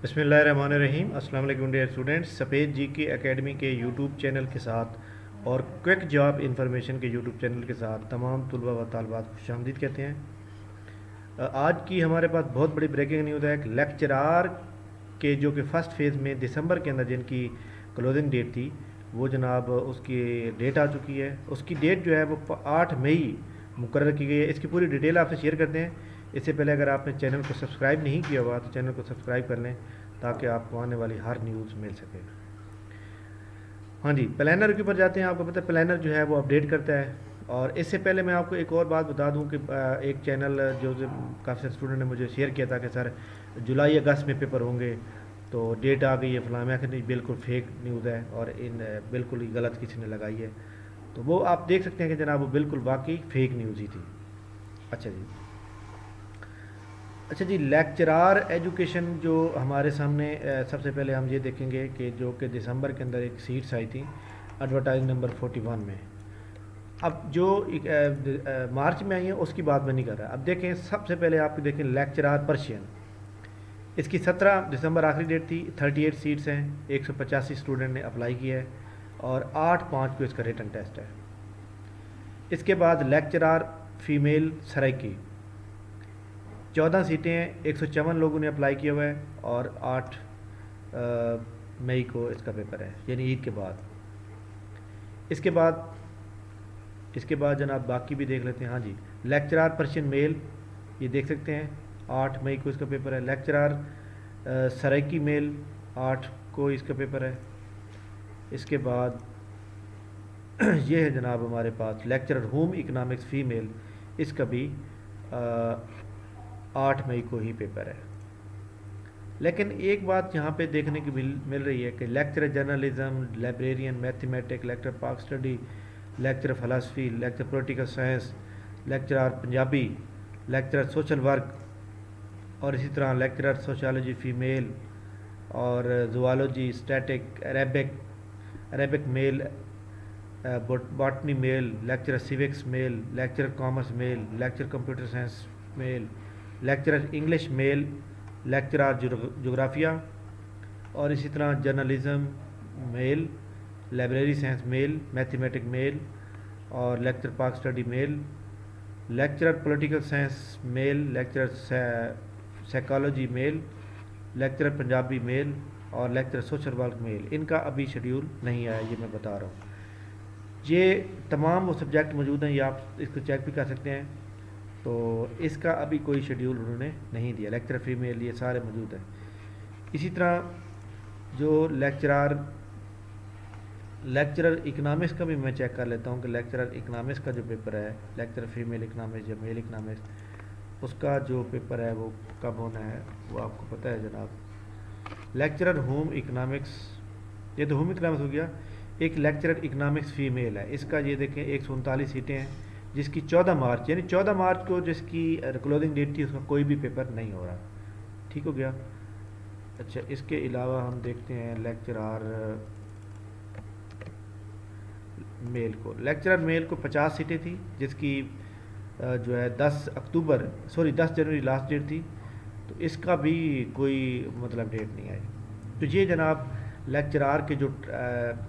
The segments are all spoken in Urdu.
بسم اللہ الرحمن الرحیم۔ السلام علیکم ڈیئر اسٹوڈنٹس، سفید جی کے اکیڈمی کے یوٹیوب چینل کے ساتھ اور کوئک جاب انفارمیشن کے یوٹیوب چینل کے ساتھ تمام طلبہ و طالبات کو خوش آمدید کہتے ہیں۔ آج کی ہمارے پاس بہت بڑی بریکنگ نیوز ہے۔ ایک لیکچرار کے جو کہ فرسٹ فیز میں دسمبر کے اندر جن کی کلوزنگ ڈیٹ تھی، وہ جناب اس کی ڈیٹ آ چکی ہے۔ اس کی ڈیٹ جو ہے وہ 8 مئی مقرر کی گئی ہے۔ اس کی پوری ڈیٹیل آپ سے شیئر کرتے ہیں۔ اس سے پہلے اگر آپ نے چینل کو سبسکرائب نہیں کیا ہوا تو چینل کو سبسکرائب کر لیں تاکہ آپ کو آنے والی ہر نیوز مل سکے۔ ہاں جی، پلانر کے اوپر جاتے ہیں۔ آپ کو پتہ ہے پلانر جو ہے وہ اپڈیٹ کرتا ہے۔ اور اس سے پہلے میں آپ کو ایک اور بات بتا دوں کہ ایک چینل جو کافی سارے اسٹوڈنٹ نے مجھے شیئر کیا تھا کہ سر جولائی اگست میں پیپر ہوں گے تو ڈیٹ آ گئی ہے فلاں، میں کہ نہیں، بالکل فیک نیوز ہے اور بالکل ہی غلط کسی نے لگائی ہے۔ تو وہ آپ دیکھ سکتے ہیں کہ جناب وہ بالکل واقعی فیک نیوز ہی تھی۔ اچھا جی، لیکچرار ایجوکیشن جو ہمارے سامنے سب سے پہلے ہم یہ دیکھیں گے کہ جو کہ دسمبر کے اندر ایک سیٹس آئی تھیں ایڈورٹائز نمبر 41 میں۔ اب جو مارچ میں آئی ہیں اس کی بات میں نہیں کر رہا۔ اب دیکھیں، سب سے پہلے آپ دیکھیں لیکچرار پرشین، اس کی 17 دسمبر آخری ڈیٹ تھی۔ 38 سیٹس ہیں، 185 اسٹوڈنٹ نے اپلائی کیا ہے اور 8/5 کو اس کا ریٹن ٹیسٹ ہے۔ اس کے بعد لیکچرار فیمیل سرائکی، 14 سیٹیں ہیں، 154 لوگوں نے اپلائی کیا ہوا ہے اور 8 مئی کو اس کا پیپر ہے، یعنی عید کے بعد۔ اس کے بعد جناب باقی بھی دیکھ لیتے ہیں۔ ہاں جی، لیکچرار پرشین میل، یہ دیکھ سکتے ہیں 8 مئی کو اس کا پیپر ہے۔ لیکچرار سرائکی میل 8 کو اس کا پیپر ہے۔ اس کے بعد یہ ہے جناب ہمارے پاس لیکچرر ہوم اکنامکس فیمیل، اس کا بھی 8 مئی کو ہی پیپر ہے۔ لیکن ایک بات یہاں پہ دیکھنے کی مل رہی ہے کہ lecturer journalism, librarian, mathematic, lecturer Pak study, lecturer philosophy, lecturer political science, lecturer Punjabi, lecturer social work اور اسی طرح لیکچرر سوشالوجی فیمیل اور zoology, statistic, Arabic male, botany male, lecturer civics male, lecturer commerce male, lecturer computer science male, lecturer English male, lecturer جغرافیہ اور اسی طرح journalism male, library science male, mathematic male اور lecturer Pak study male, lecturer political science male, lecturer psychology میل، لیکچرر پنجابی میل اور لیکچرر سوشل ورک میل۔ ان کا ابھی شیڈیول نہیں آیا، یہ میں بتا رہا ہوں۔ یہ تمام وہ سبجیکٹ موجود ہیں، یہ آپ اس کو چیک بھی کر سکتے ہیں۔ تو اس کا ابھی کوئی شیڈیول انہوں نے نہیں دیا۔ لیکچرر فیمیل یہ سارے موجود ہیں۔ اسی طرح جو لیکچرر اکنامکس کا بھی میں چیک کر لیتا ہوں کہ لیکچرر اکنامکس کا جو پیپر ہے، لیکچرر فیمیل اکنامکس یا میل اکنامکس، اس کا جو پیپر ہے وہ کب ہونا ہے وہ آپ کو پتہ ہے جناب۔ لیکچرر ہوم اکنامکس، یہ تو ہوم اکنامکس ہو گیا۔ ایک لیکچرر اکنامکس فیمیل ہے، اس کا یہ دیکھیں 139 سیٹیں ہیں، جس کی 14 مارچ یعنی 14 مارچ کو جس کی کلوزنگ ڈیٹ تھی، اس کا کوئی بھی پیپر نہیں ہو رہا۔ ٹھیک ہو گیا۔ اچھا، اس کے علاوہ ہم دیکھتے ہیں لیکچرر میل کو۔ لیکچرر میل کو 50 سیٹیں تھی، جس کی جو ہے 10 جنوری لاسٹ ڈیٹ تھی، تو اس کا بھی کوئی مطلب ڈیٹ نہیں آئی۔ تو یہ جناب لیکچرار کے جو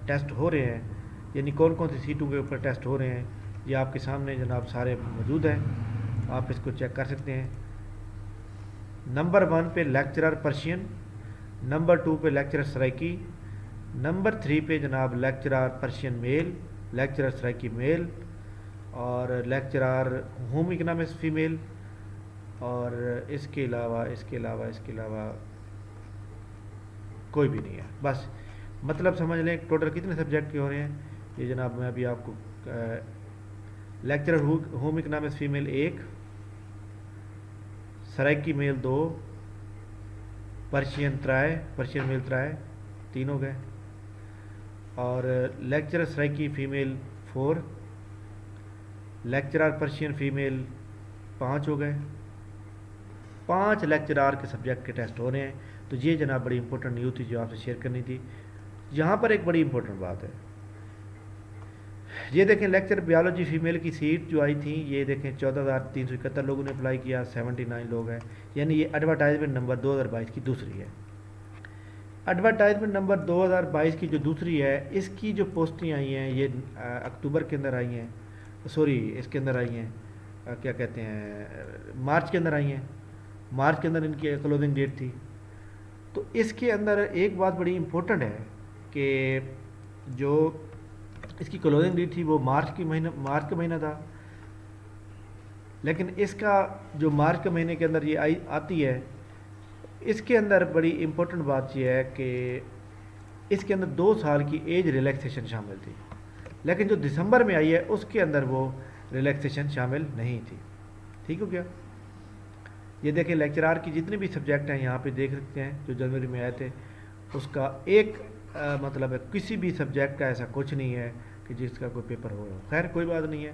ٹیسٹ ہو رہے ہیں، یعنی کون کون سی سیٹوں کے اوپر ٹیسٹ ہو رہے ہیں، یہ آپ کے سامنے جناب سارے موجود ہیں، آپ اس کو چیک کر سکتے ہیں۔ نمبر 1 پہ لیکچرر پرشین، نمبر 2 پہ لیکچرر سرائکی، نمبر 3 پہ جناب لیکچرر پرشین میل، لیکچرر سرائکی میل اور لیکچرر ہوم اکنامکس فیمیل، اور اس کے علاوہ کوئی بھی نہیں ہے۔ بس مطلب سمجھ لیں ٹوٹل کتنے سبجیکٹ کے ہو رہے ہیں یہ جناب میں ابھی آپ کو lecturer home economics female 1، Saraiki male 2، Persian male 3 ہو گئے، اور lecturer Saraiki female 4، lecturer Persian female 5 ہو گئے۔ 5 لیکچرار کے سبجیکٹ کے ٹیسٹ ہو رہے ہیں۔ تو یہ جناب بڑی امپورٹنٹ نیوز تھی جو آپ سے شیئر کرنی تھی۔ یہاں پر ایک بڑی امپورٹنٹ بات ہے، یہ دیکھیں لیکچر بیالوجی فیمیل کی سیٹ جو آئی تھی، یہ دیکھیں 14,371 لوگوں نے اپلائی کیا، 79 لوگ ہیں، یعنی یہ ایڈورٹائزمنٹ نمبر 2022 کی دوسری ہے۔ ایڈورٹائزمنٹ نمبر 2022 کی جو دوسری ہے، اس کی جو پوسٹیں آئی ہیں یہ اکتوبر کے اندر آئی ہیں، سوری اس کے اندر آئی ہیں، کیا کہتے ہیں، مارچ کے اندر آئی ہیں، مارچ کے اندر ان کی کلوزنگ ڈیٹ تھی۔ تو اس کے اندر ایک بات بڑی امپورٹنٹ ہے کہ جو اس کی کلوزنگ ڈیٹ تھی وہ مارچ کا مہینہ تھا، لیکن اس کا جو مارچ کے مہینے کے اندر یہ آتی ہے، اس کے اندر بڑی امپورٹنٹ بات یہ ہے کہ اس کے اندر 2 سال کی ایج ریلیکسیشن شامل تھی، لیکن جو دسمبر میں آئی ہے اس کے اندر وہ ریلیکسیشن شامل نہیں تھی۔ ٹھیک ہو گیا؟ یہ دیکھیں لیکچر آر کی جتنے بھی سبجیکٹ ہیں یہاں پہ دیکھ سکتے ہیں جو جنوری میں آئے تھے، اس کا ایک مطلب ہے کسی بھی سبجیکٹ کا ایسا کچھ نہیں ہے کہ جس کا کوئی پیپر ہو رہا ہو۔ خیر کوئی بات نہیں ہے۔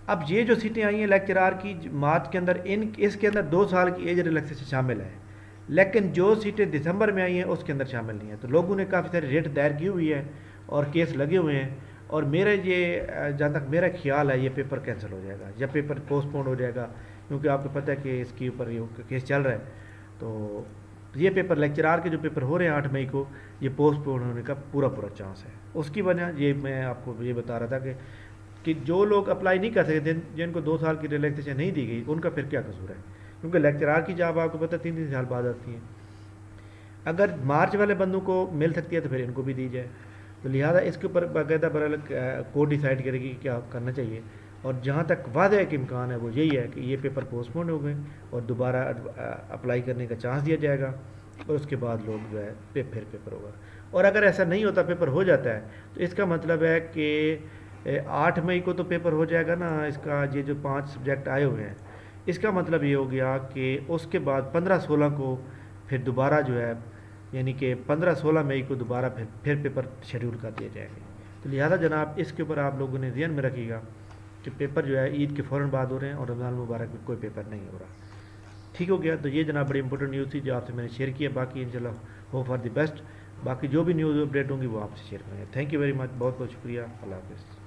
اب یہ جو سیٹیں آئی ہیں لیکچر آر کی مارچ کے اندر، اس کے اندر 2 سال کی ایج ریلیکسیشن شامل ہے، لیکن جو سیٹیں دسمبر میں آئی ہیں اس کے اندر شامل نہیں ہیں۔ تو لوگوں نے کافی ساری ریٹ دائر کی ہوئی ہے اور کیس لگے ہوئے ہیں، اور میرا یہ جہاں تک میرا خیال ہے یہ پیپر کینسل ہو جائے گا یا پیپر پوسٹ پون ہو جائے گا، کیونکہ آپ کو پتہ ہے کہ اس کے اوپر یہ کیس چل رہا ہے۔ تو یہ پیپر لیکچر آر کے جو پیپر ہو رہے ہیں 8 مئی کو، یہ پوسٹ پون ہونے کا پورا چانس ہے۔ اس کی وجہ یہ میں آپ کو یہ بتا رہا تھا کہ جو لوگ اپلائی نہیں کر سکتے، جن کو 2 سال کی ریلیکسیشن نہیں دی گئی، ان کا پھر کیا قصور ہے، کیونکہ لیکچر آر کی جاب آپ کو پتہ 3 سال بعد آتی ہیں۔ اگر مارچ والے بندوں کو مل سکتی ہے تو پھر ان کو بھی دی جائے۔ تو لہٰذا اس کے اوپر باقاعدہ کورٹ ڈیسائیڈ کرے گی کہ کیا کرنا چاہیے، اور جہاں تک واضح ایک امکان ہے وہ یہی ہے کہ یہ پیپر پوسٹ پون ہو گئے اور دوبارہ اپلائی کرنے کا چانس دیا جائے گا، اور اس کے بعد لوگ جو ہے پھر پیپر ہوگا۔ اور اگر ایسا نہیں ہوتا، پیپر ہو جاتا ہے، تو اس کا مطلب ہے کہ 8 مئی کو تو پیپر ہو جائے گا نا اس کا، یہ جو 5 سبجیکٹ آئے ہوئے ہیں، اس کا مطلب یہ ہو گیا کہ اس کے بعد 15-16 کو پھر دوبارہ جو ہے، یعنی کہ 15-16 مئی کو دوبارہ پھر پیپر شیڈیول کر دیے جائیں گے۔ تو لہٰذا جناب اس کے اوپر آپ لوگوں نے ذہن میں رکھیے گا کہ پیپر جو ہے عید کے فوراً بعد ہو رہے ہیں اور رمضان المبارک میں کوئی پیپر نہیں ہو رہا۔ ٹھیک ہو گیا؟ تو یہ جناب بڑی امپورٹنٹ نیوز تھی جو آپ سے میں نے شیئر کی ہے۔ باقی انشاءاللہ ہوپ فار دی بیسٹ، باقی جو بھی نیوز اپڈیٹ ہوں گی وہ آپ سے شیئر کریں گے۔ تھینک یو ویری مچ، بہت بہت شکریہ، اللہ حافظ۔